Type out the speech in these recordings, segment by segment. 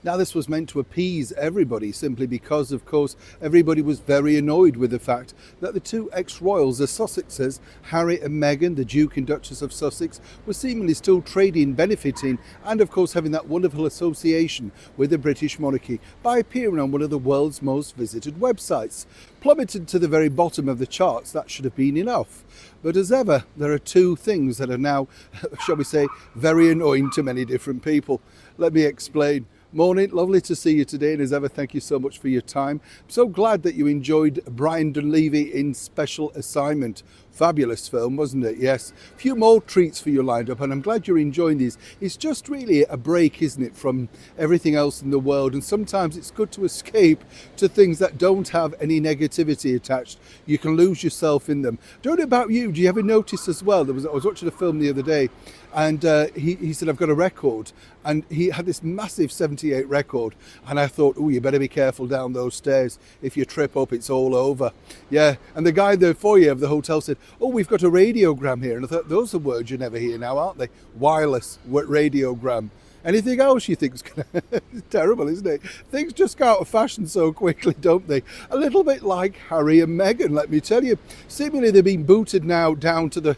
Now, this was meant to appease everybody simply because, of course, everybody was very annoyed with the fact that the two ex-royals, the Sussexes, Harry and Meghan, the Duke and Duchess of Sussex, were seemingly still trading, benefiting, and of course having that wonderful association with the British monarchy by appearing on one of the world's most visited websites. Plummeted to the very bottom of the charts, that should have been enough. But as ever, there are two things that are now, shall we say, very annoying to many different people. Let me explain. Morning, lovely to see you today, and as ever, thank you so much for your time. I'm so glad that you enjoyed Brian Dunleavy in Special Assignment. Fabulous film, wasn't it? Yes. A few more treats for you lined up, and I'm glad you're enjoying these. It's just really a break, isn't it, from everything else in the world, and sometimes it's good to escape to things that don't have any negativity attached. You can lose yourself in them. Don't know about you, do you ever notice as well, I was watching a film the other day, and he said, I've got a record, and he had this massive 78 record, and I thought, oh, you better be careful down those stairs. If you trip up, it's all over. Yeah, and the guy in the foyer of the hotel said, oh, we've got a radiogram here, and I thought, those are words you never hear now, aren't they? Wireless radiogram. Anything else you think is terrible, isn't it? Things just go out of fashion so quickly, don't they? A little bit like Harry and Meghan, let me tell you. Seemingly they've been booted now down to the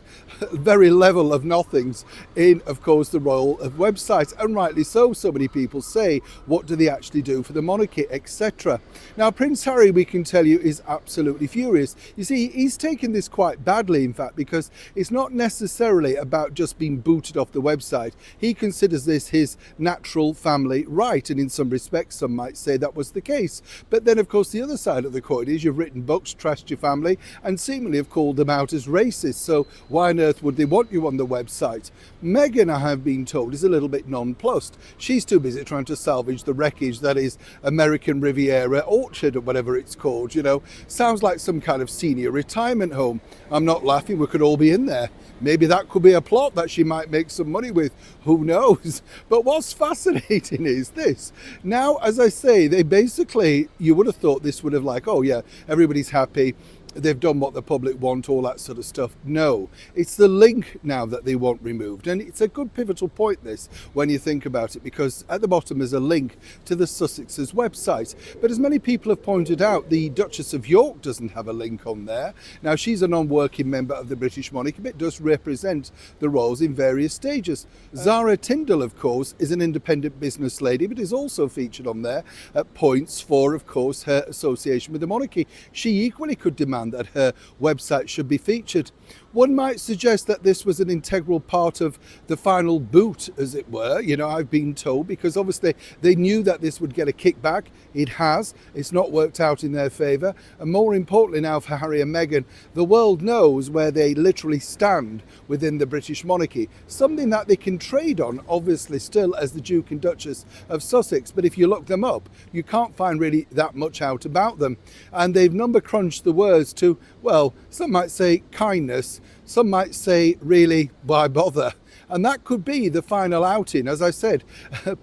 very level of nothings in, of course, the royal website. And rightly so, so many people say, what do they actually do for the monarchy, etc. Now, Prince Harry, we can tell you, is absolutely furious. You see, he's taken this quite badly, in fact, because it's not necessarily about just being booted off the website. He considers this his natural family right, and in some respects some might say that was the case. But then, of course, the other side of the coin is you've written books, trashed your family, and seemingly have called them out as racist, so why on earth would they want you on the website? Meghan, I have been told, is a little bit nonplussed. She's too busy trying to salvage the wreckage that is American Riviera Orchard, or whatever it's called, you know. Sounds like some kind of senior retirement home. I'm not laughing, we could all be in there. Maybe that could be a plot that she might make some money with, who knows? But what's fascinating is this. Now, as I say, they basically, you would have thought this would have like, oh yeah, everybody's happy, they've done what the public want, all that sort of stuff. No, it's the link now that they want removed. And it's a good pivotal point, this, when you think about it, because at the bottom is a link to the Sussexes website. But as many people have pointed out, the Duchess of York doesn't have a link on there. Now, she's a non-working member of the British monarchy, but does represent the royals in various stages. Zara Tindall, of course, is an independent business lady, but is also featured on there at points for, of course, her association with the monarchy. She equally could demand that her website should be featured. One might suggest that this was an integral part of the final boot, as it were, you know, I've been told, because obviously they knew that this would get a kickback. It has. It's not worked out in their favour. And more importantly now for Harry and Meghan, the world knows where they literally stand within the British monarchy. Something that they can trade on, obviously, still as the Duke and Duchess of Sussex. But if you look them up, you can't find really that much out about them. And they've number crunched the words to, well, some might say kindness, some might say really, why bother? And that could be the final outing. As I said,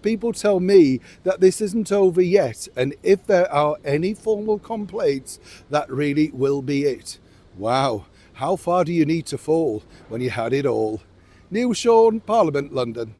people tell me that this isn't over yet, and if there are any formal complaints, that really will be it. Wow, how far do you need to fall when you had it all? Neil Sean, Parliament, London.